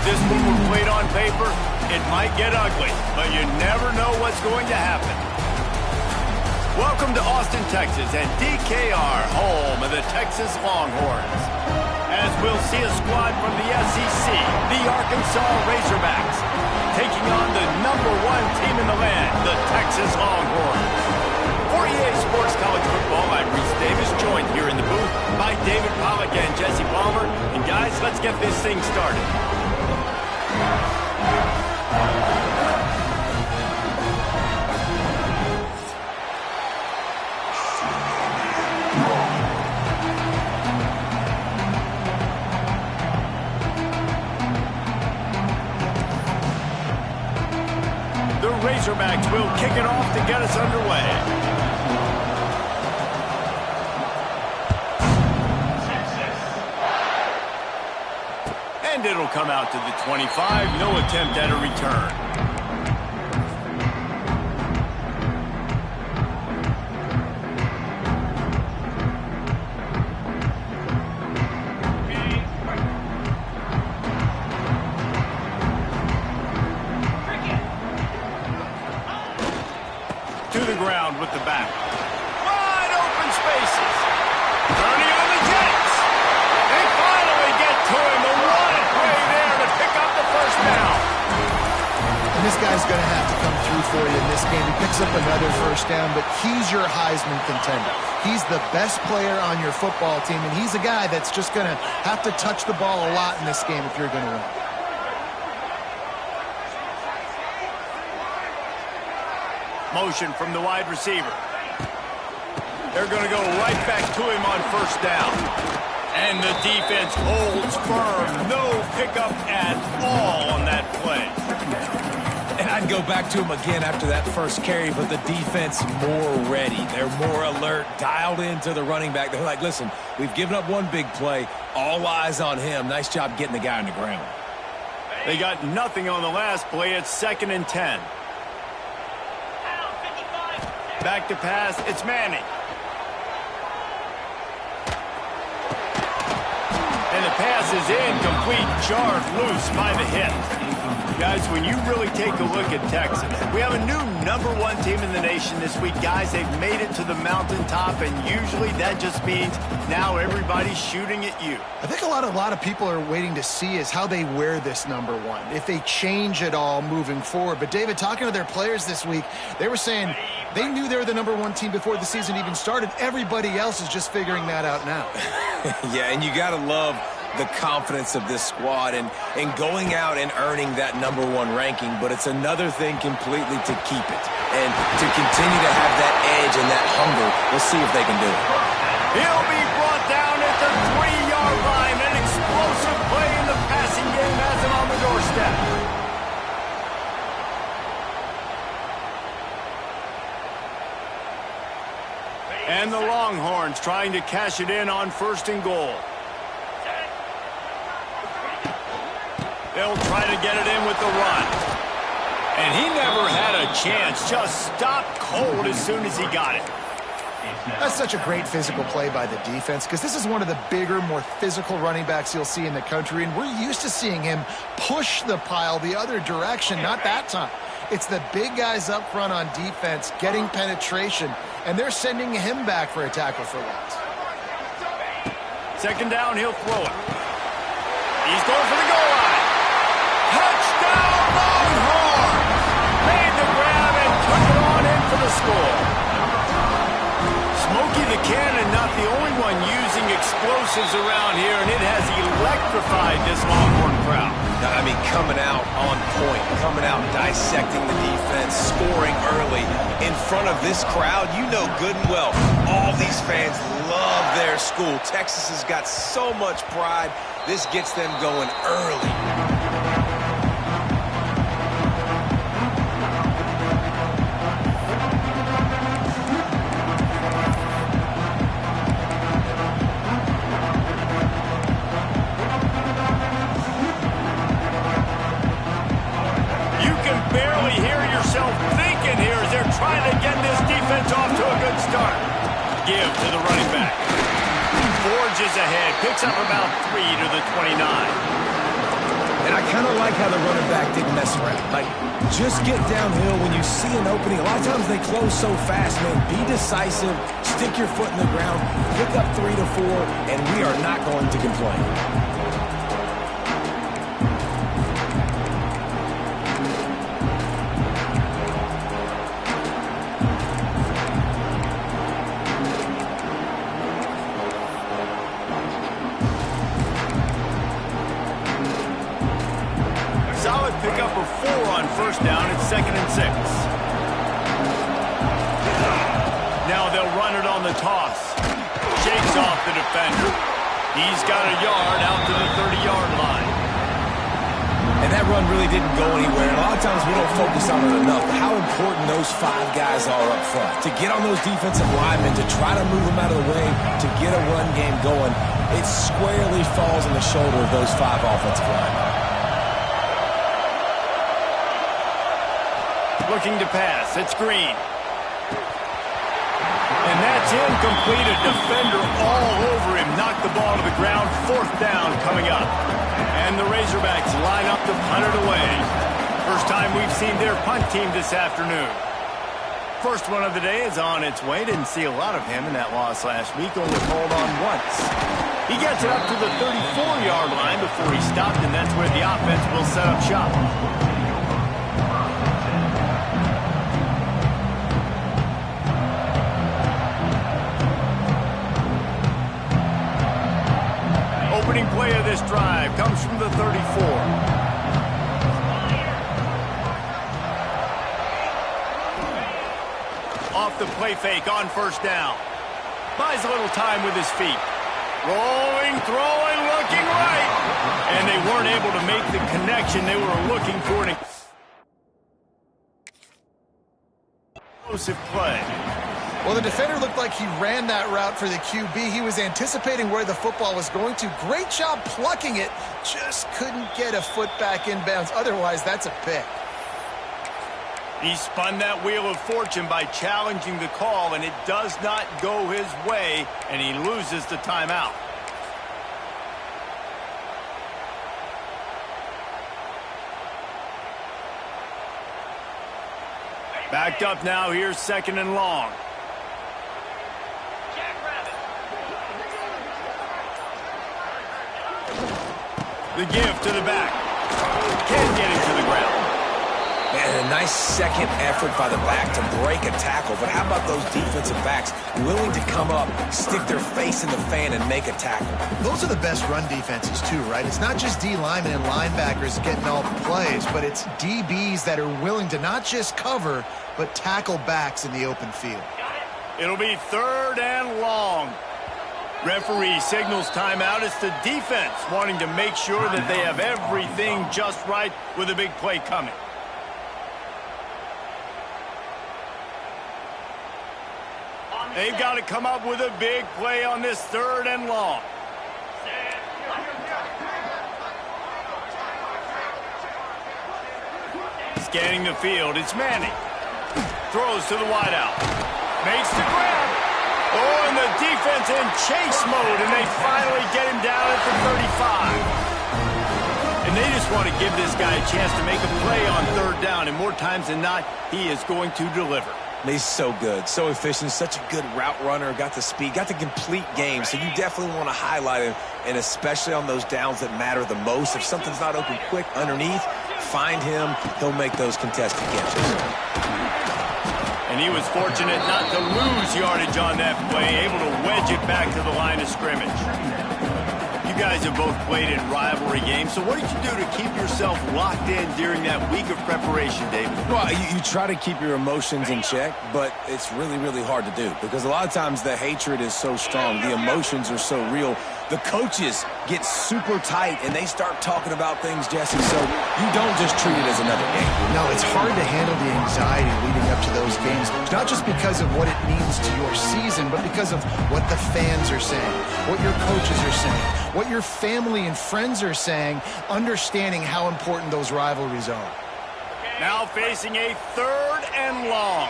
this one were played on paper, it might get ugly, but you never know what's going to happen. Welcome to Austin, Texas, and DKR, home of the Texas Longhorns. As we'll see a squad from the SEC, the Arkansas Razorbacks, taking on the #1 team in the land, the Texas Longhorns. For EA Sports College Football, I'm Reese Davis, joined here in the booth by David Pollack and Jesse Palmer. And guys, let's get this thing started. The Razorbacks will kick it off to get us underway. And it'll come out to the 25. No attempt at a return. To the ground with the back. Wide open spaces. Turning on the Jets. They finally get to him. The wanted play there to pick up the first down. And this guy's going to have to come through for you in this game. He picks up another first down, but he's your Heisman contender. He's the best player on your football team, and he's a guy that's just going to have to touch the ball a lot in this game if you're going to win. Motion from the wide receiver. They're going to go right back to him on first down. And the defense holds firm. No pickup at all on that play. And I'd go back to him again after that first carry, but the defense more ready. They're more alert, dialed into the running back. They're like, listen, we've given up one big play. All eyes on him. Nice job getting the guy on the ground. They got nothing on the last play. It's 2nd and 10. Back to pass, it's Manning. And the pass is incomplete, jarred loose by the hip. Guys, when you really take a look at Texas, we have a new #1 team in the nation this week. Guys, they've made it to the mountaintop, and usually that just means now everybody's shooting at you. I think a lot of people are waiting to see is how they wear this #1, if they change it all moving forward. But, David, talking to their players this week, they were saying they knew they were the #1 team before the season even started. Everybody else is just figuring that out now. Yeah, and you got to love the confidence of this squad and going out and earning that #1 ranking, but it's another thing completely to keep it and to continue to have that edge and that hunger. We'll see if they can do it. He'll be brought down at the 3-yard line. An explosive play in the passing game has him on the doorstep. And the Longhorns trying to cash it in on 1st and goal. They'll try to get it in with the run. And he never had a chance. Just stopped cold as soon as he got it. That's such a great physical play by the defense because this is one of the bigger, more physical running backs you'll see in the country, and we're used to seeing him push the pile the other direction. Not that time. It's the big guys up front on defense getting penetration, and they're sending him back for a tackle for loss. 2nd down, he'll throw it. He's going for the goal line. Touchdown, Longhorns! Made the grab and took it on in for the score. Smokey the Cannon, not the only one using explosives around here, and it has electrified this Longhorn crowd. I mean, coming out on point, coming out dissecting the defense, scoring early in front of this crowd. You know good and well, all these fans love their school. Texas has got so much pride. This gets them going early. Give to the running back. Forges ahead, picks up about 3 to the 29. And I kind kind of like how the running back didn't mess around. Like, just get downhill when you see an opening. A lot of times they close so fast, man. Be decisive, stick your foot in the ground, pick up 3 to 4, and we are not going to complain. Solid pickup of 4 on first down. It's 2nd and 6. Now they'll run it on the toss. Shakes off the defender. He's got a yard out to the 30-yard line. And that run really didn't go anywhere. And a lot of times we don't focus on it enough. How important those 5 guys are up front. To get on those defensive linemen, to try to move them out of the way, to get a run game going, it squarely falls on the shoulder of those 5 offensive linemen. Looking to pass. It's Green. And that's incomplete. A defender all over him. Knocked the ball to the ground. 4th down coming up. And the Razorbacks line up to punt it away. First time we've seen their punt team this afternoon. First one of the day is on its way. Didn't see a lot of him in that loss last week. Only called on once. He gets it up to the 34-yard line before he stopped, and that's where the offense will set up shop. Opening play of this drive comes from the 34. Off the play fake on first down. Buys a little time with his feet. Rolling, throwing, looking right. And they weren't able to make the connection they were looking for. An explosive play. Well, the defender looked like he ran that route for the QB. He was anticipating where the football was going to. Great job plucking it. Just couldn't get a foot back in bounds. Otherwise, that's a pick. He spun that wheel of fortune by challenging the call, and it does not go his way, and he loses the timeout. Backed up now. Here's 2nd and long. The give to the back. Can't get him to the ground. Man, a nice second effort by the back to break a tackle. But how about those defensive backs willing to come up, stick their face in the fan, and make a tackle? Those are the best run defenses, too, right? It's not just D linemen and linebackers getting all the plays, but it's DBs that are willing to not just cover, but tackle backs in the open field. It'll be 3rd and long. Referee signals timeout. It's the defense wanting to make sure that they have everything just right with a big play coming. They've got to come up with a big play on this 3rd and long. Scanning the field, it's Manning. Throws to the wideout. Makes the grab. Oh, and the defense in chase mode, and they finally get him down at the 35. And they just want to give this guy a chance to make a play on 3rd down, and more times than not, he is going to deliver. He's so good, so efficient, such a good route runner, got the speed, got the complete game, so you definitely want to highlight him, and especially on those downs that matter the most. If something's not open quick underneath, find him, he'll make those contested catches. And he was fortunate not to lose yardage on that play, able to wedge it back to the line of scrimmage. You guys have both played in rivalry games, so what did you do to keep yourself locked in during that week of preparation, David? Well, you try to keep your emotions in check, but it's really, really hard to do because a lot of times the hatred is so strong, the emotions are so real. The coaches get super tight, and they start talking about things, Jesse, so you don't just treat it as another game. No, it's hard to handle the anxiety leading up to those games, not just because of what it means to your season, but because of what the fans are saying, what your coaches are saying, what your family and friends are saying, understanding how important those rivalries are. Now facing a 3rd and long.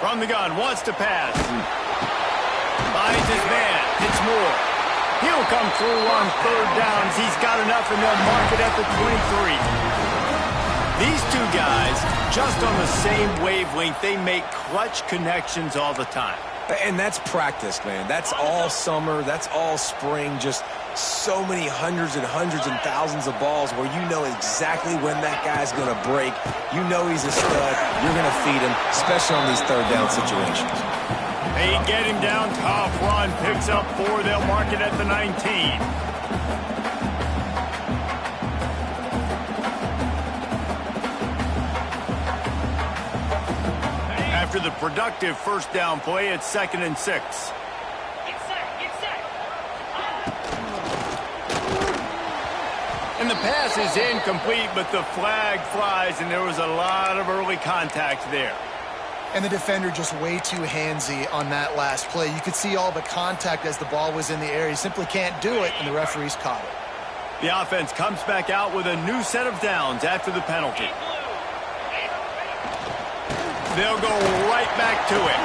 From the gun, wants to pass. Finds his man. It's Moore. He'll come through on third downs. He's got enough, and they'll mark it at the 23. These two guys, just on the same wavelength, they make clutch connections all the time. And that's practice, man. That's all summer. That's all spring. Just so many hundreds and thousands of balls where you know exactly when that guy's going to break. You know he's a stud. You're going to feed him, especially on these third down situations. They get him down, tough run, picks up 4, they'll mark it at the 19. After the productive first down play, it's 2nd and 6. Get set. And the pass is incomplete, but the flag flies, and there was a lot of early contact there. And the defender just way too handsy on that last play. You could see all the contact as the ball was in the air. He simply can't do it, and the referees caught it. The offense comes back out with a new set of downs after the penalty. They'll go right back to him.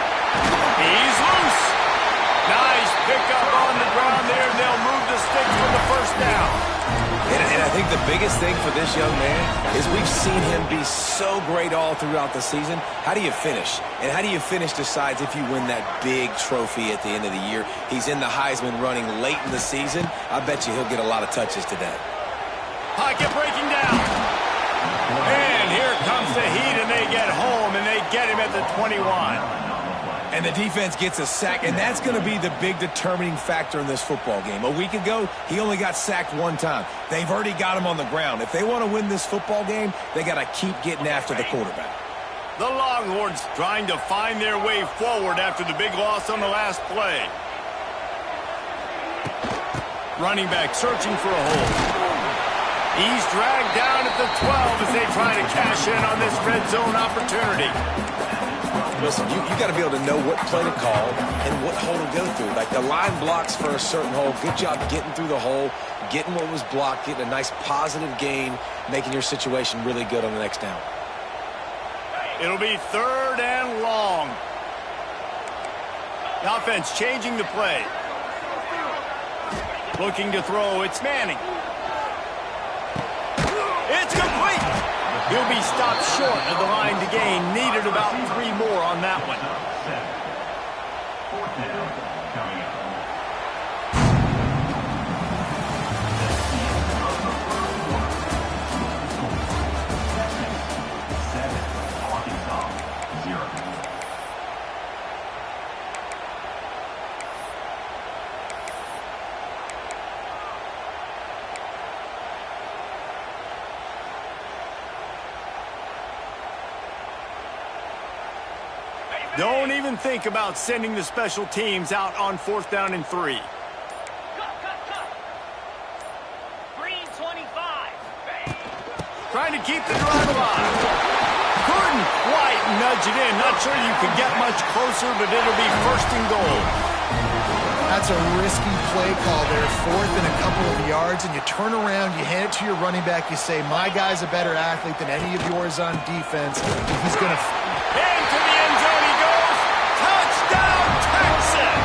He's loose. Nice pickup on the ground there. They'll move the sticks for the first down. And I think the biggest thing for this young man is we've seen him be so great all throughout the season. How do you finish? And how do you finish decides if you win that big trophy at the end of the year. He's in the Heisman running late in the season. I bet you he'll get a lot of touches today. Pocket breaking down. And here comes the heat, and they get home, and they get him at the 21. And the defense gets a sack, and that's going to be the big determining factor in this football game. A week ago, he only got sacked 1 time. They've already got him on the ground. If they want to win this football game, they got to keep getting after the quarterback. The Longhorns trying to find their way forward after the big loss on the last play. Running back searching for a hole. He's dragged down at the 12 as they try to cash in on this red zone opportunity. Listen, you got to be able to know what play to call and what hole to go through. Like the line blocks for a certain hole. Good job getting through the hole, getting what was blocked, getting a nice positive gain, making your situation really good on the next down. It'll be 3rd and long. The offense changing the play. Looking to throw. It's Manning. It's complete. He'll be stopped short of the line to gain. Needed about 3 more on that one. Don't even think about sending the special teams out on 4th down and 3. Green 25. Trying to keep the drive alive. Couldn't quite nudge it in. Not sure you could get much closer, but it'll be 1st and goal. That's a risky play call there. 4th and a couple of yards, and you turn around, you hand it to your running back, you say, my guy's a better athlete than any of yours on defense. He's going to... Into the end zone he goes. Touchdown, Texas!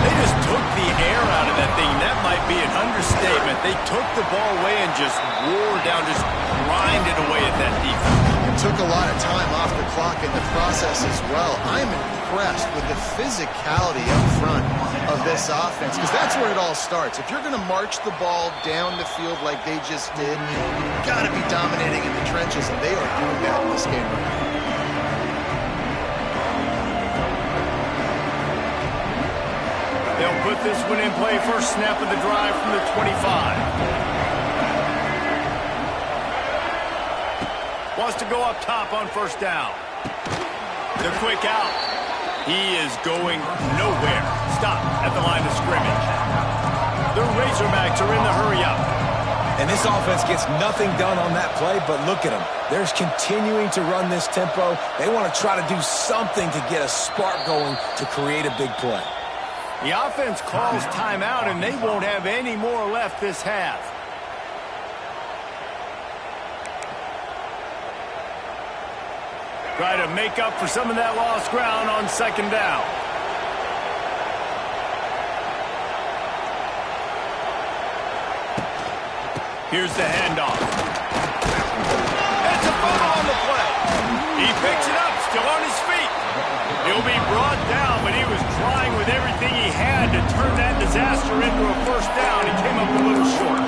They just took the air out of that thing. That might be an understatement. They took the ball away and just wore down, just grinded away at that defense. It took a lot of time off the clock in the process as well. I'm impressed with the physicality up front of this offense, because that's where it all starts. If you're going to march the ball down the field like they just did, you've got to be dominating in the trenches, and they are doing that in this game right now. They'll put this one in play. First snap of the drive from the 25. Wants to go up top on 1st down. The quick out. He is going nowhere. Stop at the line of scrimmage. The Razorbacks are in the hurry up. And this offense gets nothing done on that play, but look at them. They're continuing to run this tempo. They want to try to do something to get a spark going to create a big play. The offense calls timeout, and they won't have any more left this half. Try to make up for some of that lost ground on second down. Here's the handoff. It's a fumble on the play. He picks it up, still on his feet. He'll be brought down, but he was trying with everything he had to turn that disaster into a first down. He came up a little short.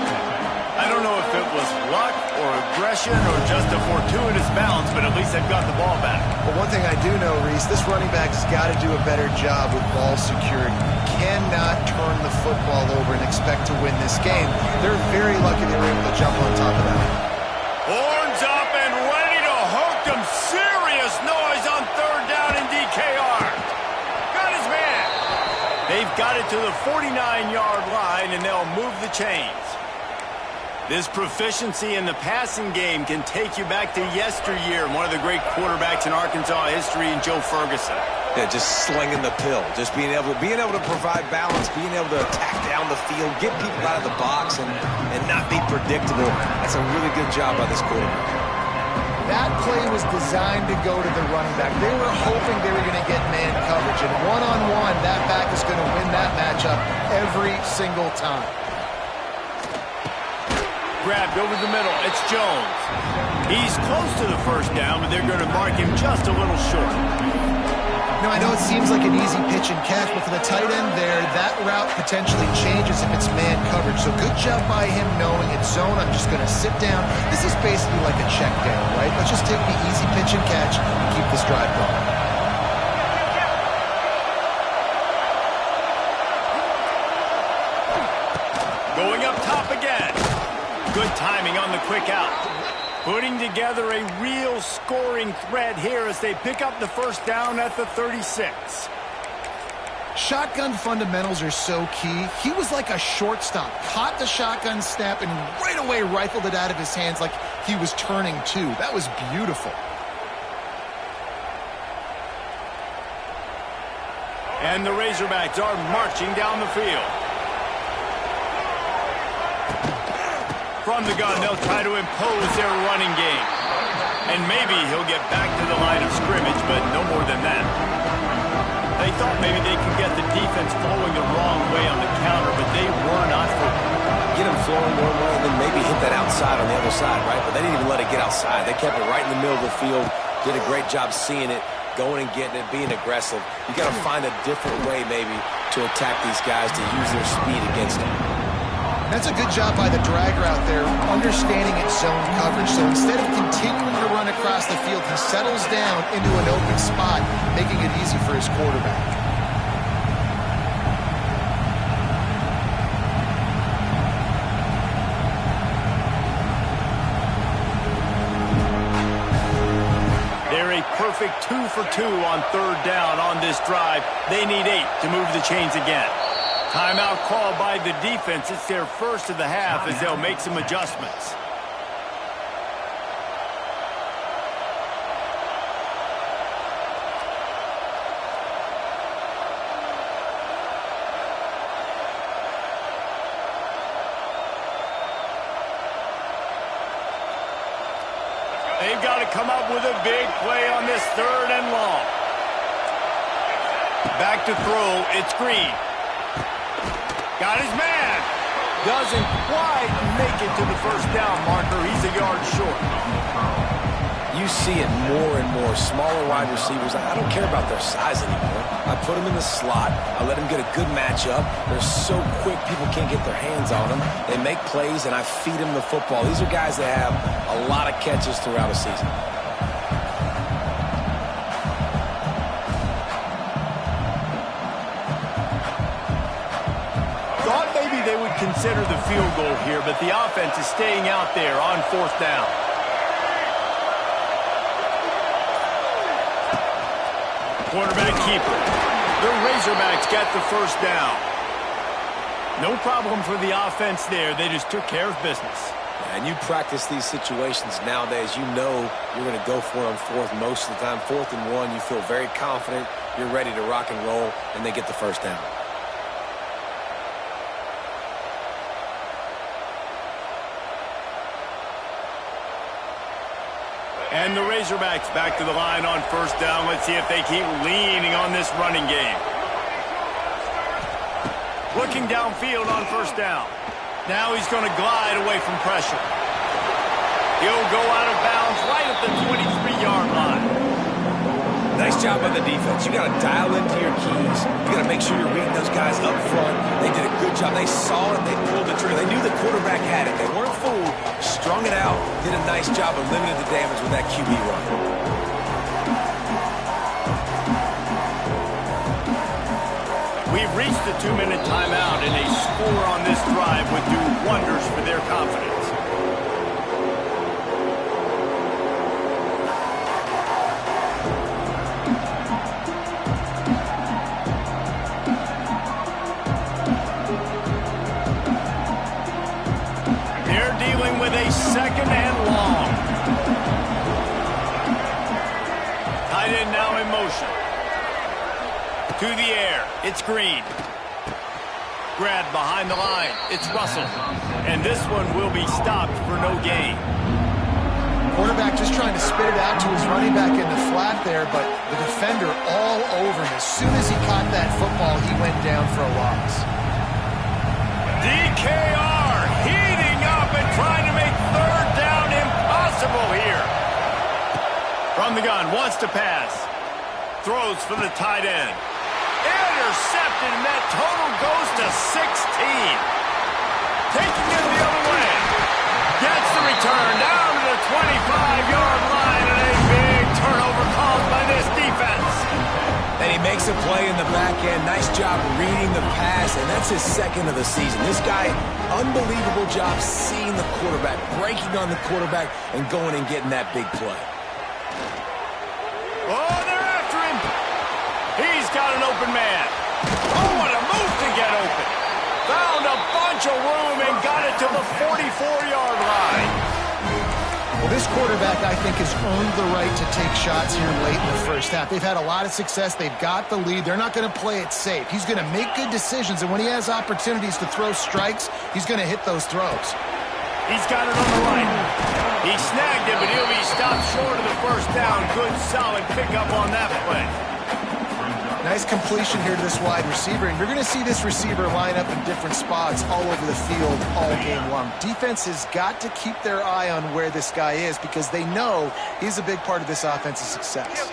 I don't know if it was luck or aggression or just a fortuitous bounce, but at least they've got the ball back. But one thing I do know, Reese, this running back has got to do a better job with ball security. Cannot turn the football over and expect to win this game. They're very lucky they were able to jump on top of that. Horns up and ready to hook them. Serious noise on third down in DKR. Got his man. They've got it to the 49-yard line, and they'll move the chains. This proficiency in the passing game can take you back to yesteryear. One of the great quarterbacks in Arkansas history, Joe Ferguson. Yeah, just slinging the pill, just being able to provide balance, being able to attack down the field, get people out of the box, and not be predictable. That's a really good job by this quarterback. That play was designed to go to the running back. They were hoping they were going to get man coverage, and one-on-one, that back is going to win that matchup every single time. Grabbed over the middle. It's Jones. He's close to the first down, but they're going to mark him just a little short. Now, I know it seems like an easy pitch and catch, but for the tight end there, that route potentially changes if it's man coverage. So good job by him knowing it's zone. I'm just going to sit down. This is basically like a check down, right? Let's just take the easy pitch and catch and keep this drive going. Going up top again. Good timing on the quick out. Putting together a real scoring threat here as they pick up the first down at the 36. Shotgun fundamentals are so key. He was like a shortstop. Caught the shotgun snap and right away rifled it out of his hands like he was turning two. That was beautiful. And the Razorbacks are marching down the field. From the gun, they'll try to impose their running game. And maybe he'll get back to the line of scrimmage, but no more than that. They thought maybe they could get the defense flowing the wrong way on the counter, but they were not fooled. Get them flowing one way and then maybe hit that outside on the other side, right? But they didn't even let it get outside. They kept it right in the middle of the field, did a great job seeing it, going and getting it, being aggressive. You got to find a different way maybe to attack these guys, to use their speed against them. That's a good job by the dragger out there, understanding its zone coverage. So instead of continuing to run across the field, he settles down into an open spot, making it easy for his quarterback. They're a perfect 2 for 2 on third down on this drive. They need 8 to move the chains again. Timeout called by the defense. It's their first of the half as they'll make some adjustments. They've got to come up with a big play on this third and long. Back to throw. It's Green. Got his man. Doesn't quite make it to the first down marker. He's a yard short. You see it more and more. Smaller wide receivers, I don't care about their size anymore. I put them in the slot. I let them get a good matchup. They're so quick, people can't get their hands on them. They make plays, and I feed them the football. These are guys that have a lot of catches throughout a season. They would consider the field goal here, but the offense is staying out there on fourth down. Quarterback keeper. The Razorbacks got the first down. No problem for the offense there. They just took care of business. And you practice these situations nowadays. You know you're going to go for it on fourth most of the time. 4th and 1, you feel very confident. You're ready to rock and roll, and they get the first down. And the Razorbacks back to the line on first down. Let's see if they keep leaning on this running game. Looking downfield on first down. Now he's going to glide away from pressure. He'll go out of bounds right at the 23-yard line. Nice job by the defense. You got to dial into your keys. You got to make sure you're reading those guys up front. They did a good job. They saw it. They pulled the trigger. They knew the quarterback had it. They weren't fooled. Strung it out. Did a nice job of limiting the damage with that QB run. We've reached the 2-minute timeout, and a score on this drive would do wonders for their confidence. They're dealing with a second and long. Tight end now in motion. To the air, it's Green. Grabbed behind the line, it's Russell. And this one will be stopped for no gain. Quarterback just trying to spit it out to his running back in the flat there, but the defender all over him. As soon as he caught that football, he went down for a loss. DKR heating up and trying to make third down impossible here. From the gun, wants to pass. Throws for the tight end. Intercepted, and that total goes to 16. Taking it the other way. Gets the return down to the 25-yard line, and a big turnover caused by this defense. And he makes a play in the back end. Nice job reading the pass, and that's his second of the season. This guy, unbelievable job seeing the quarterback, breaking on the quarterback, and going and getting that big play. Oh, they're after him. He's got an open man. Oh, what a move to get open. Found a bunch of room and got it to the 44-yard line. Well, this quarterback, I think, has earned the right to take shots here late in the first half. They've had a lot of success. They've got the lead. They're not going to play it safe. He's going to make good decisions, and when he has opportunities to throw strikes, he's going to hit those throws. He's got it on the right. He snagged it, but he'll be stopped short of the first down. Good, solid pickup on that play. Nice completion here to this wide receiver, and you're going to see this receiver line up in different spots all over the field all game long. Defense has got to keep their eye on where this guy is because they know he's a big part of this offense's success.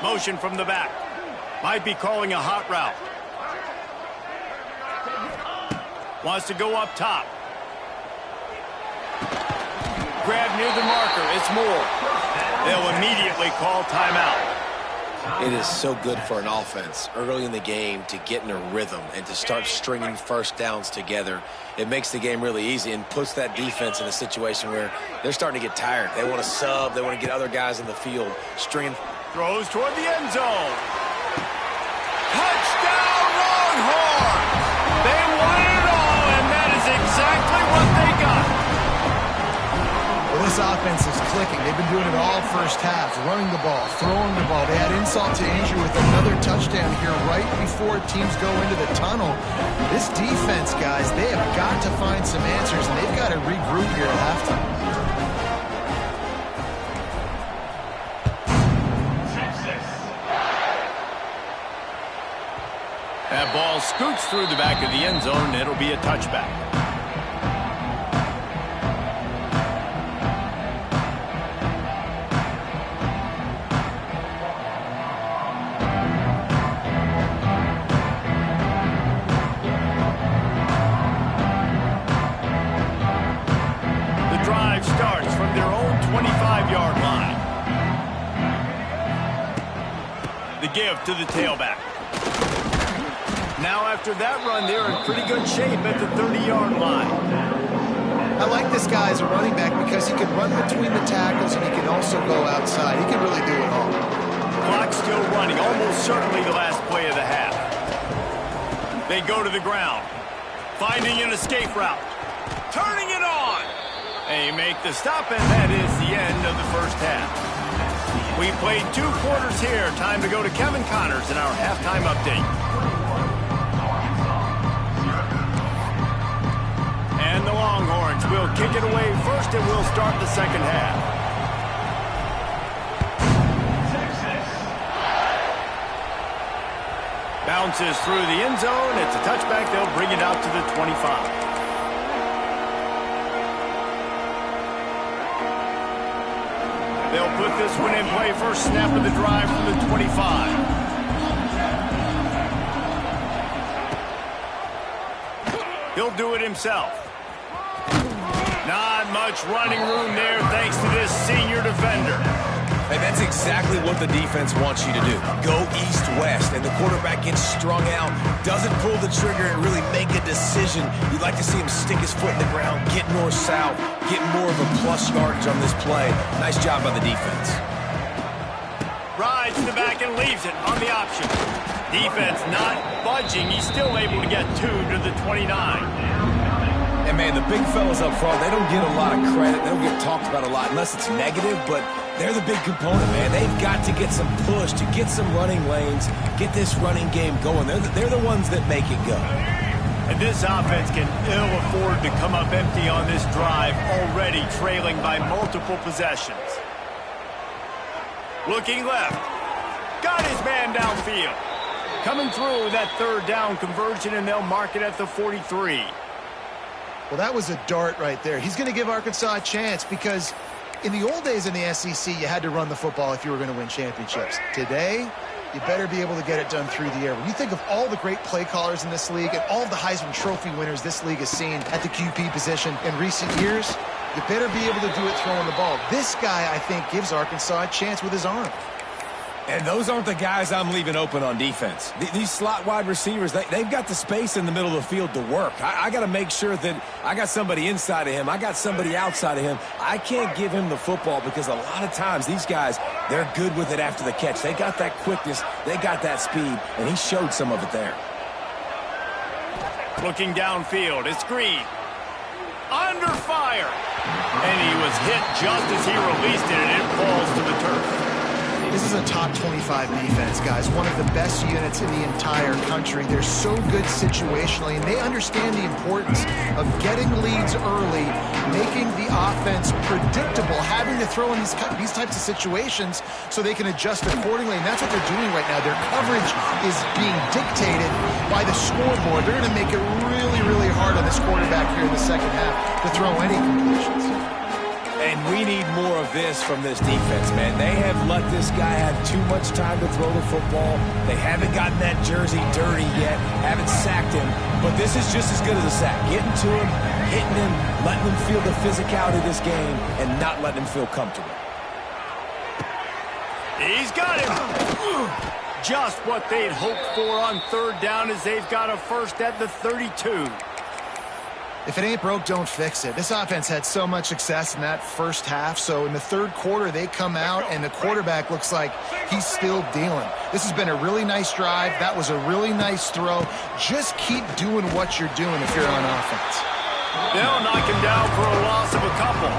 Motion from the back. Might be calling a hot route. Wants to go up top. Grab near the marker. It's Moore. They'll immediately call timeout. It is so good for an offense early in the game to get in a rhythm and to start stringing first downs together. It makes the game really easy and puts that defense in a situation where they're starting to get tired. They want to sub. They want to get other guys in the field. Stringing. Throws toward the end zone. Touchdown, Longhorns! They won it all, and that is exactly what they got. Well, this offense is clicking. They've been doing it all first half, running the ball, throwing the ball. They had insult to injury with another touchdown here right before teams go into the tunnel. This defense, guys, they have got to find some answers, and they've got to regroup here at halftime. That ball scoots through the back of the end zone, and it'll be a touchback. Starts from their own 25-yard line. The give to the tailback. Now after that run, they're in pretty good shape at the 30-yard line. I like this guy as a running back because he can run between the tackles and he can also go outside. He can really do it all. Clock still running, almost certainly the last play of the half. They go to the ground, finding an escape route, turning it on. They make the stop, and that is the end of the first half. We played 2 quarters here. Time to go to Kevin Connors in our halftime update. And the Longhorns will kick it away first, and we'll start the second half. Bounces through the end zone. It's a touchback. They'll bring it out to the 25. They'll put this one in play. First snap of the drive from the 25. He'll do it himself. Not much running room there thanks to this senior defender. Hey, that's exactly what the defense wants you to do. Go east-west, and the quarterback gets strung out, doesn't pull the trigger and really make a decision. You'd like to see him stick his foot in the ground, get north-south, get more of a plus yardage on this play. Nice job by the defense. Rides to the back and leaves it on the option. Defense not budging. He's still able to get 2 to the 29. And, man, the big fellas up front, they don't get a lot of credit. They don't get talked about a lot unless it's negative, but they're the big component, man. They've got to get some push, to get some running lanes, get this running game going. They're the ones that make it go. And this offense can ill afford to come up empty on this drive, already trailing by multiple possessions. Looking left. Got his man downfield. Coming through that third down conversion, and they'll mark it at the 43. Well, that was a dart right there. He's going to give Arkansas a chance because in the old days in the SEC, you had to run the football if you were going to win championships. Today, you better be able to get it done through the air. When you think of all the great play callers in this league and all of the Heisman Trophy winners this league has seen at the QB position in recent years, you better be able to do it throwing the ball. This guy, I think, gives Arkansas a chance with his arm. And those aren't the guys I'm leaving open on defense. These slot wide receivers, they've got the space in the middle of the field to work. I got to make sure that I got somebody inside of him. I got somebody outside of him. I can't give him the football because a lot of times these guys, they're good with it after the catch. They got that quickness. They got that speed, and he showed some of it there. Looking downfield, it's Green. Under fire. And he was hit just as he released it, and it falls to the turf. This is a top 25 defense, guys. One of the best units in the entire country. They're so good situationally, and they understand the importance of getting leads early, making the offense predictable, having to throw in these types of situations so they can adjust accordingly, and that's what they're doing right now. Their coverage is being dictated by the scoreboard. They're going to make it really, really hard on this quarterback here in the second half to throw any completions. And we need more of this from this defense, man. They have let this guy have too much time to throw the football. They haven't gotten that jersey dirty yet, haven't sacked him. But this is just as good as a sack. Getting to him, hitting him, letting him feel the physicality of this game, and not letting him feel comfortable. He's got him. Just what they'd hoped for on third down as they've got a first at the 32. If it ain't broke, don't fix it. This offense had so much success in that first half, so in the third quarter, they come out, and the quarterback looks like he's still dealing. This has been a really nice drive. That was a really nice throw. Just keep doing what you're doing if you're on offense. They'll knock him down for a loss of a couple.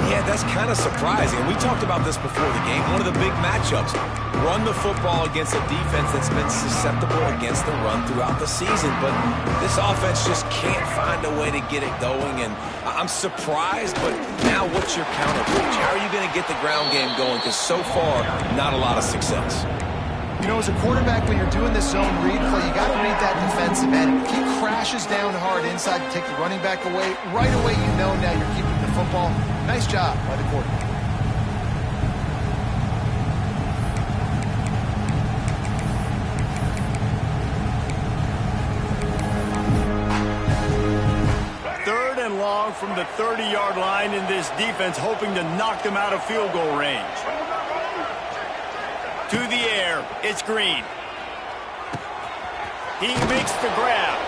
Yeah, that's kind of surprising. We talked about this before the game. One of the big matchups. Run the football against a defense that's been susceptible against the run throughout the season. But this offense just can't find a way to get it going. And I'm surprised, but now what's your counterpunch? How are you going to get the ground game going? Because so far, not a lot of success. You know, as a quarterback, when you're doing this zone read play, you got to read that defensive end. If he crashes down hard inside to take the running back away, right away you know now you're keeping the football. Nice job by the quarterback. Third and long from the 30-yard line, in this defense hoping to knock them out of field goal range. To the air, it's Green. He makes the grab.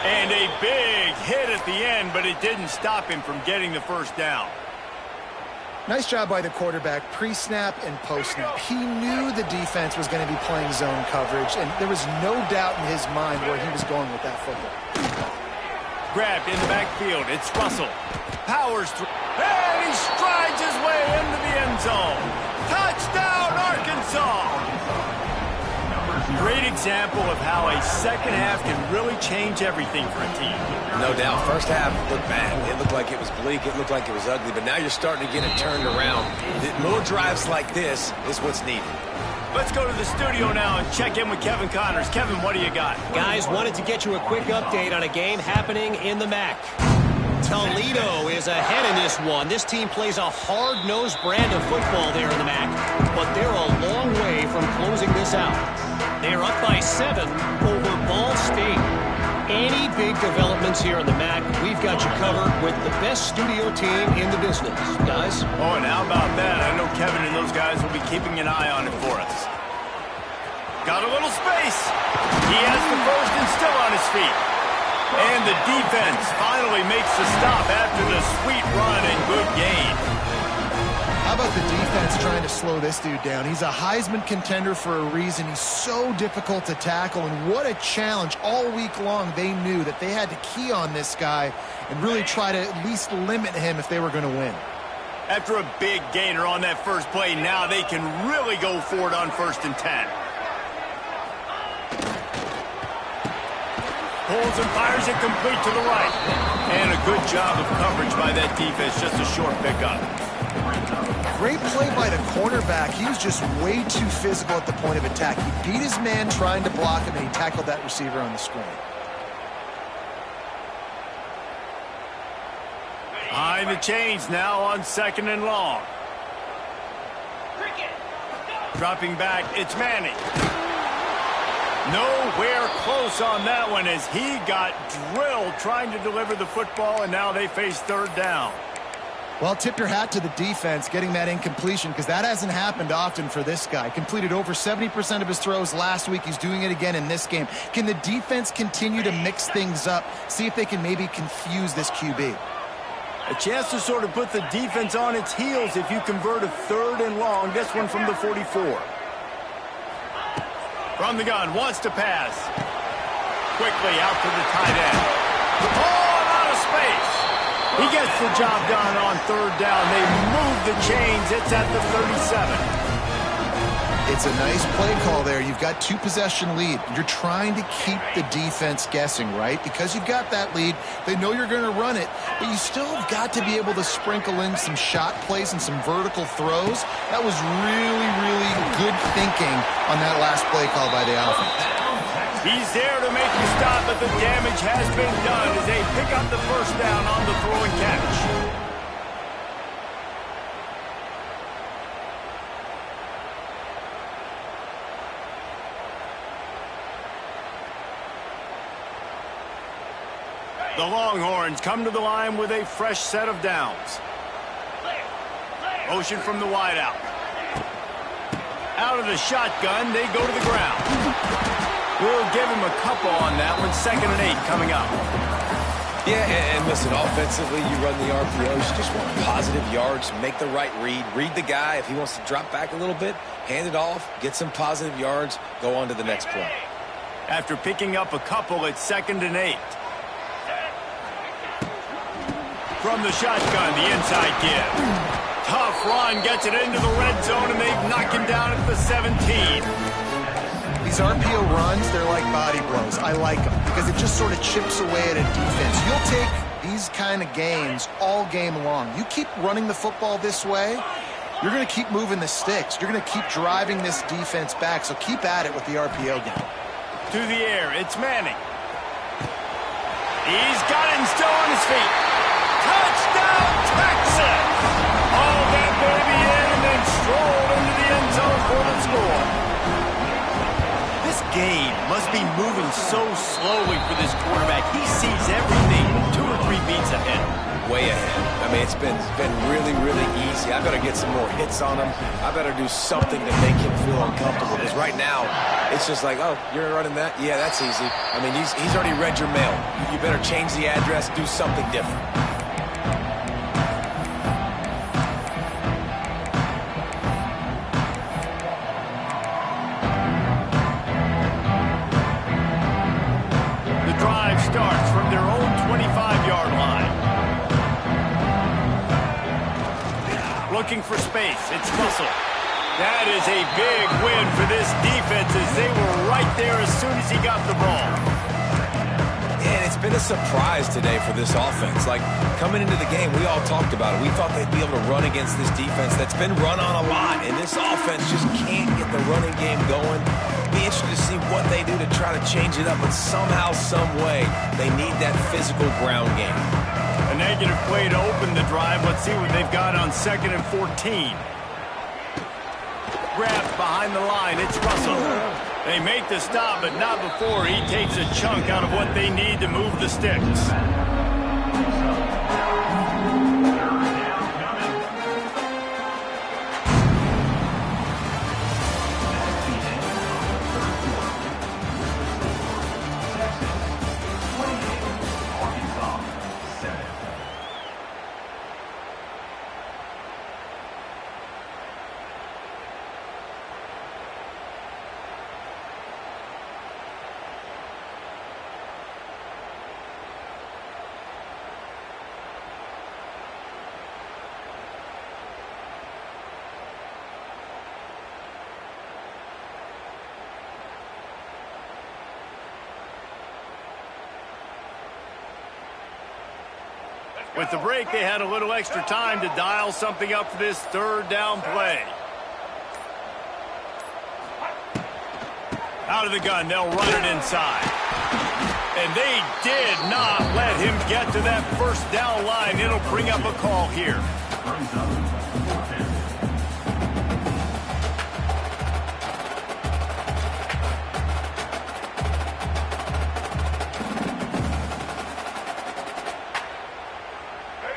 And a big hit at the end, but it didn't stop him from getting the first down. Nice job by the quarterback, pre-snap and post-snap. He knew the defense was going to be playing zone coverage, and there was no doubt in his mind where he was going with that football. Grabbed in the backfield. It's Russell. Powers through. And he strides his way into the end zone. Touchdown, Arkansas! Great example of how a second half can really change everything for a team. No doubt. First half looked bad. It looked like it was bleak. It looked like it was ugly. But now you're starting to get it turned around. More drives like this is what's needed. Let's go to the studio now and check in with Kevin Connors. Kevin, what do you got? Guys, wanted to get you a quick update on a game happening in the MAC. Toledo is ahead in this one. This team plays a hard-nosed brand of football there in the MAC, but they're a long way from closing this out. They're up by 7 over Ball State. Any big developments here in the MAC, we've got you covered with the best studio team in the business. Guys? Oh, and how about that? I know Kevin and those guys will be keeping an eye on it for us. Got a little space. He has the first and still on his feet. And the defense finally makes the stop after the sweet run and good gain. How about the defense trying to slow this dude down? He's a Heisman contender for a reason. He's so difficult to tackle, and what a challenge. All week long, they knew that they had to key on this guy and really try to at least limit him if they were going to win. After a big gainer on that first play, now they can really go for it on 1st and 10. Pulls and fires it complete to the right. And a good job of coverage by that defense, just a short pickup. Great play by the cornerback. He was just way too physical at the point of attack. He beat his man trying to block him, and he tackled that receiver on the screen. Behind the chains now on 2nd and long. Dropping back, it's Manning. Nowhere close on that one as he got drilled trying to deliver the football, and now they face 3rd down. Well, tip your hat to the defense getting that incompletion, because that hasn't happened often for this guy. Completed over 70% of his throws last week. He's doing it again in this game. Can the defense continue to mix things up, see if they can maybe confuse this QB? A chance to sort of put the defense on its heels if you convert a 3rd and long. This one from the 44. From the gun, wants to pass. Quickly out to the tight end. Oh, out of space. He gets the job done on 3rd down. They move the chains. It's at the 37. It's a nice play call there. You've got 2-possession lead. You're trying to keep the defense guessing, right? Because you've got that lead, they know you're going to run it, but you still have got to be able to sprinkle in some shot plays and some vertical throws. That was really, really good thinking on that last play call by the offense. He's there to make the stop, but the damage has been done as they pick up the 1st down on the throw and catch. The Longhorns come to the line with a fresh set of downs. Motion from the wideout. Out of the shotgun, they go to the ground. We'll give him a couple on that one. 2nd and 8 coming up. Yeah, and listen, offensively, you run the RPOs. You just want positive yards, make the right read the guy. If he wants to drop back a little bit, hand it off, get some positive yards, go on to the next play. After picking up a couple, it's 2nd and 8. From the shotgun, the inside give. Tough run, gets it into the red zone, and they knock him down at the 17. These RPO runs, they're like body blows. I like them because it just sort of chips away at a defense. You'll take these kind of games all game long. You keep running the football this way, you're going to keep moving the sticks. You're going to keep driving this defense back, so keep at it with the RPO game. To the air, it's Manning. He's got it and still on his feet. Touchdown, Texas! All that baby in and then strolled into the end zone for the score. This game must be moving so slowly for this quarterback. He sees everything 2 or 3 beats ahead. Way ahead. I mean, it's been really, really easy. I better get some more hits on him. I better do something to make him feel uncomfortable. Because right now, it's just like, oh, you're running that? Yeah, that's easy. I mean, he's already read your mail. You better change the address, do something different. Starts from their own 25-yard line. Looking for space. It's Russell. That is a big win for this defense as they were right there as soon as he got the ball. And it's been a surprise today for this offense. Like, coming into the game, we all talked about it. We thought they'd be able to run against this defense that's been run on a lot, and this offense just can't get the running game going. Be interested to see what they do to try to change it up, but somehow, some way, they need that physical ground game. A negative play to open the drive. Let's see what they've got on 2nd and 14. Grabbed behind the line. It's Russell. They make the stop, but not before he takes a chunk out of what they need to move the sticks. With the break, they had a little extra time to dial something up for this 3rd down play. Out of the gun, they'll run it inside. And they did not let him get to that 1st down line. It'll bring up a call here.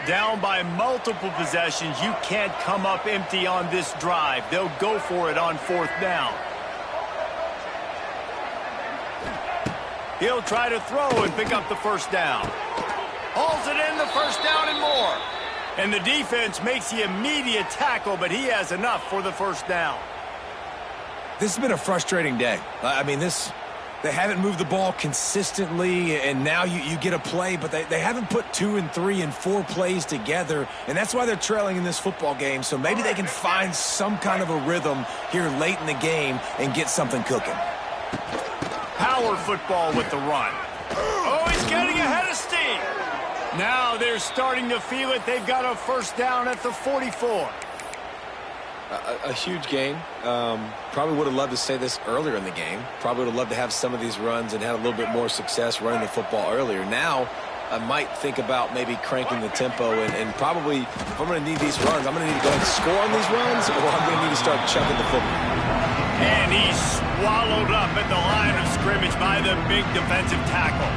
Down by multiple possessions, you can't come up empty on this drive. They'll go for it on 4th down. He'll try to throw and pick up the 1st down. Hauls it in, the 1st down and more. And the defense makes the immediate tackle, but he has enough for the 1st down. This has been a frustrating day. I mean, they haven't moved the ball consistently, and now you get a play, but they haven't put 2 and 3 and 4 plays together, and that's why they're trailing in this football game. So maybe they can find some kind of a rhythm here late in the game and get something cooking. Power football with the run. Oh, he's getting ahead of steam. Now they're starting to feel it. They've got a 1st down at the 44. A huge game. Probably would have loved to say this earlier in the game. Probably would have loved to have some of these runs and had a little bit more success running the football earlier. Now, I might think about maybe cranking the tempo and probably, if I'm going to need these runs, I'm going to need to go ahead and score on these runs, or I'm going to need to start chucking the football. And he's swallowed up at the line of scrimmage by the big defensive tackle.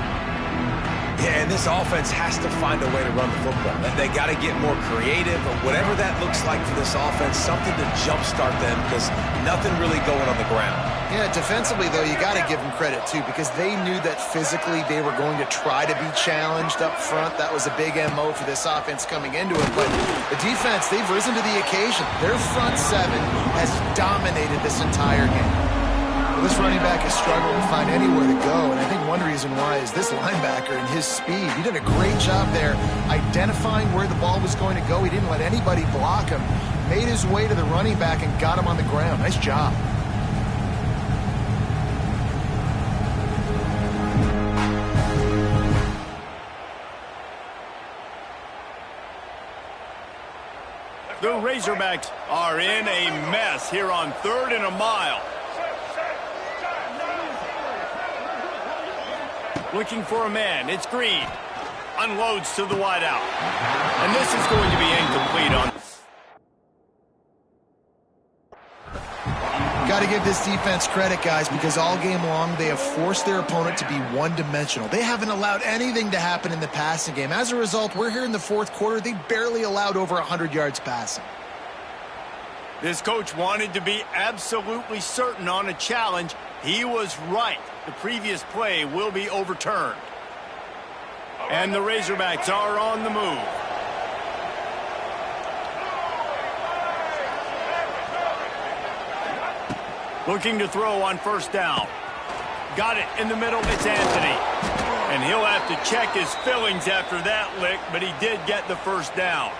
Yeah, and this offense has to find a way to run the football. They got to get more creative, or whatever that looks like for this offense, something to jumpstart them, because nothing really going on the ground. Yeah, defensively, though, you got to give them credit, too, because they knew that physically they were going to try to be challenged up front. That was a big MO for this offense coming into it. But the defense, they've risen to the occasion. Their front 7 has dominated this entire game. This running back has struggled to find anywhere to go, and I think one reason why is this linebacker and his speed. He did a great job there identifying where the ball was going to go. He didn't let anybody block him. Made his way to the running back and got him on the ground. Nice job. The Razorbacks are in a mess here on 3rd and a mile. Looking for a man. It's Green. Unloads to the wideout. And this is going to be incomplete on. Got to give this defense credit, guys, because all game long they have forced their opponent to be one-dimensional. They haven't allowed anything to happen in the passing game. As a result, we're here in the 4th quarter. They barely allowed over 100 yards passing. This coach wanted to be absolutely certain on a challenge. He was right. The previous play will be overturned. And the Razorbacks are on the move. Looking to throw on 1st down. Got it in the middle. It's Anthony. And he'll have to check his fillings after that lick, but he did get the 1st down.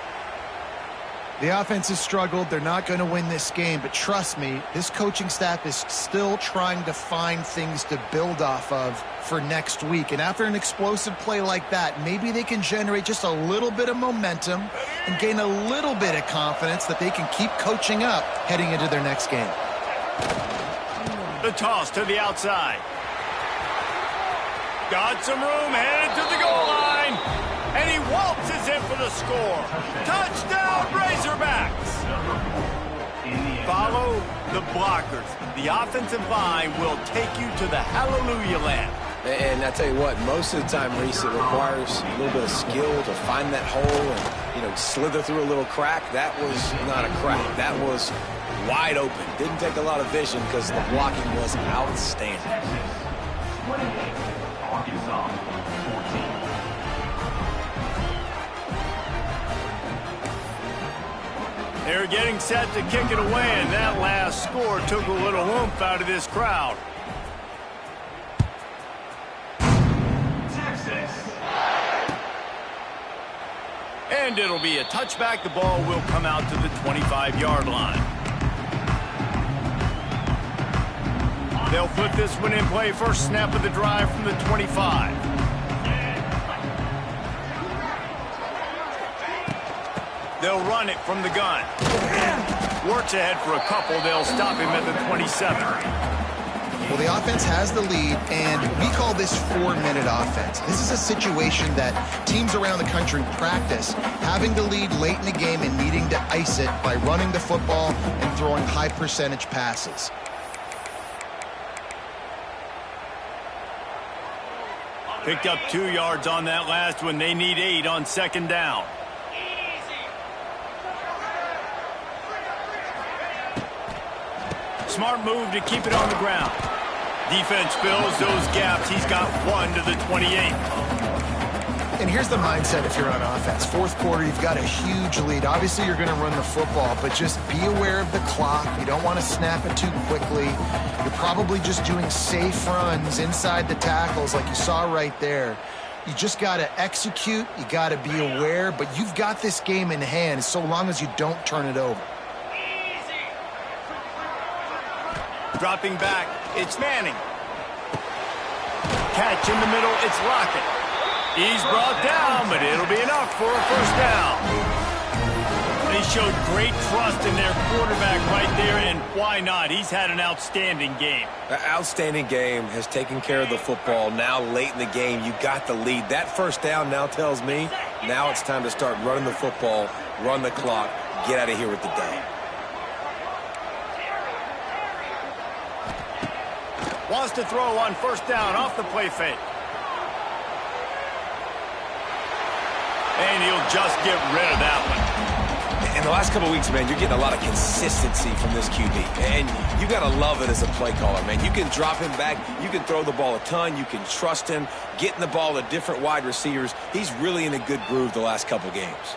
The offense has struggled. They're not going to win this game, but trust me, this coaching staff is still trying to find things to build off of for next week. And after an explosive play like that, maybe they can generate just a little bit of momentum and gain a little bit of confidence that they can keep coaching up heading into their next game. The toss to the outside. Got some room, headed to the goal line. And he waltzes in for the score. Touchdown, Razorbacks. Follow the blockers. The offensive line will take you to the hallelujah land. And I tell you what, most of the time, Reese, it requires a little bit of skill to find that hole and, slither through a little crack. That was not a crack. That was wide open. Didn't take a lot of vision because the blocking was outstanding. They're getting set to kick it away, and that last score took a little oomph out of this crowd. And it'll be a touchback. The ball will come out to the 25-yard line. They'll put this one in play. First snap of the drive from the 25. They'll run it from the gun. Works ahead for a couple. They'll stop him at the 27. Well, the offense has the lead, and we call this 4-minute offense. This is a situation that teams around the country practice, having the lead late in the game and needing to ice it by running the football and throwing high-percentage passes. Picked up 2 yards on that last one. They need 8 on second down. Smart move to keep it on the ground. Defense fills those gaps. He's got 1 to the 28. And here's the mindset if you're on offense. Fourth quarter, you've got a huge lead. Obviously, you're going to run the football, but just be aware of the clock. You don't want to snap it too quickly. You're probably just doing safe runs inside the tackles like you saw right there. You just got to execute. You got to be aware, but you've got this game in hand so long as you don't turn it over. Dropping back, it's Manning. Catch in the middle, it's Lockett. He's brought down, but it'll be enough for a first down. They showed great trust in their quarterback right there, and why not? He's had an outstanding game. An outstanding game, has taken care of the football. Now late in the game, you got the lead. That first down now tells me now it's time to start running the football, run the clock, get out of here with the day. Wants to throw on first down off the play fake. And he'll just get rid of that one. In the last couple of weeks, man, you're getting a lot of consistency from this QB. And you got to love it as a play caller, man. You can drop him back. You can throw the ball a ton. You can trust him. Getting the ball to different wide receivers. He's really in a good groove the last couple games.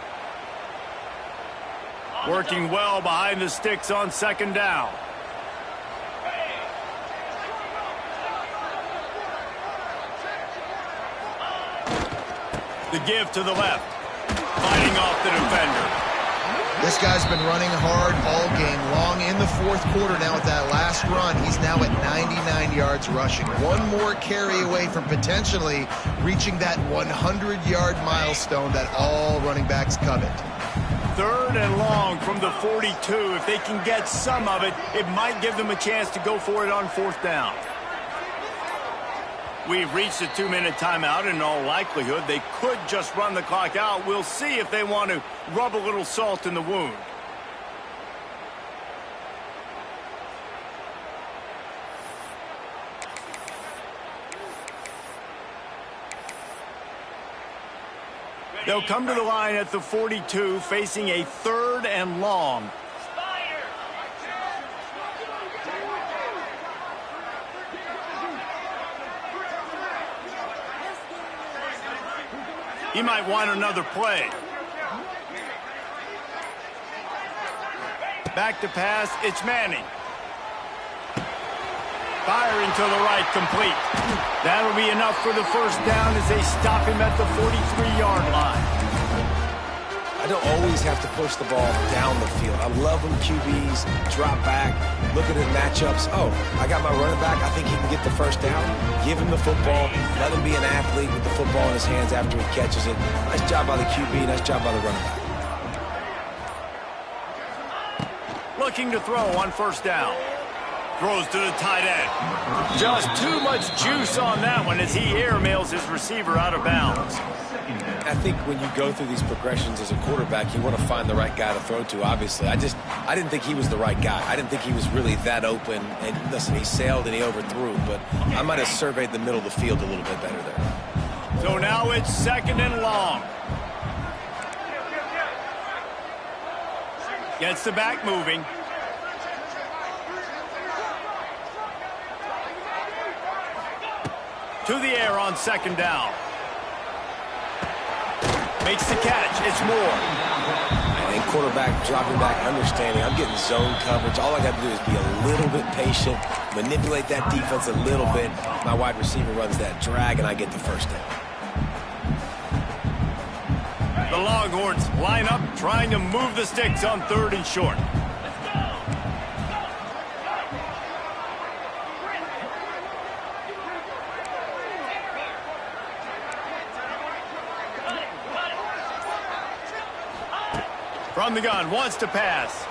Working well behind the sticks on second down. The give to the left. Fighting off the defender. This guy's been running hard all game long in the fourth quarter. Now with that last run, he's now at 99 yards rushing. One more carry away from potentially reaching that 100-yard milestone that all running backs covet. 3rd and long from the 42. If they can get some of it, it might give them a chance to go for it on fourth down. We've reached a 2-minute timeout, and in all likelihood, they could just run the clock out. We'll see if they want to rub a little salt in the wound. They'll come to the line at the 42, facing a 3rd and long. He might want another play. Back to pass, it's Manning. Firing to the right, complete. That'll be enough for the first down as they stop him at the 43-yard line. I don't always have to push the ball down the field. I love when QBs drop back, look at the matchups. Oh, I got my running back. I think he can get the first down. Give him the football. Let him be an athlete with the football in his hands after he catches it. Nice job by the QB. Nice job by the running back. Looking to throw on first down. Throws to the tight end. Just too much juice on that one as he airmails his receiver out of bounds. I think when you go through these progressions as a quarterback, you want to find the right guy to throw to, obviously. I didn't think he was the right guy. I didn't think he was really that open. And listen, he sailed and he overthrew, but I might have surveyed the middle of the field a little bit better there. So now it's 2nd and long. Gets the back moving. To the air on 2nd down. Makes the catch. It's Moore. And quarterback dropping back, understanding I'm getting zone coverage. All I got to do is be a little bit patient, manipulate that defense a little bit. My wide receiver runs that drag, and I get the first down. The Longhorns line up, trying to move the sticks on 3rd and short. From the gun, wants to pass.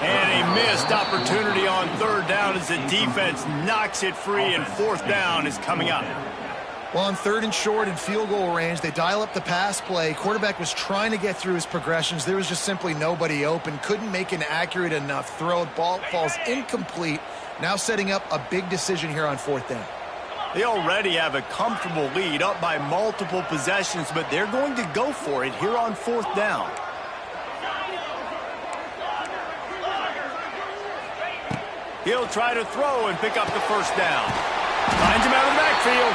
And a missed opportunity on 3rd down as the defense knocks it free, and 4th down is coming up. Well, on 3rd and short and field goal range, they dial up the pass play. Quarterback was trying to get through his progressions. There was just simply nobody open. Couldn't make an accurate enough throw. Ball falls incomplete. Now setting up a big decision here on 4th down. They already have a comfortable lead, up by multiple possessions, but they're going to go for it here on 4th down. He'll try to throw and pick up the first down. Finds him out of the backfield.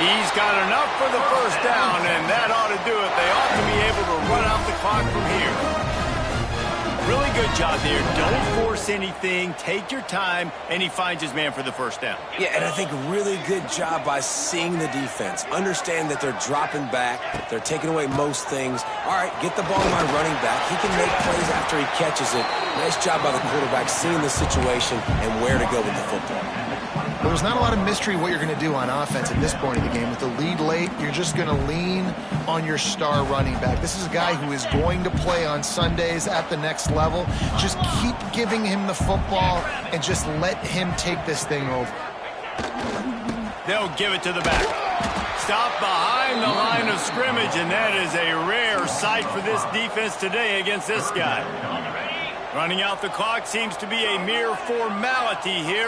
He's got enough for the first down, and that ought to do it. They ought to be able to run out the clock from here. Really good job there. Don't force anything. Take your time, and he finds his man for the first down. Yeah, and I think really good job by seeing the defense. Understand that they're dropping back. They're taking away most things. All right, get the ball to my running back. He can make plays after he catches it. Nice job by the quarterback seeing the situation and where to go with the football. There was not a lot of mystery what you're going to do on offense at this point of the game. With the lead late, you're just going to lean on your star running back. This is a guy who is going to play on Sundays at the next level. Just keep giving him the football and just let him take this thing over. They'll give it to the back. Stop behind the line of scrimmage, and that is a rare sight for this defense today against this guy. Running out the clock seems to be a mere formality here.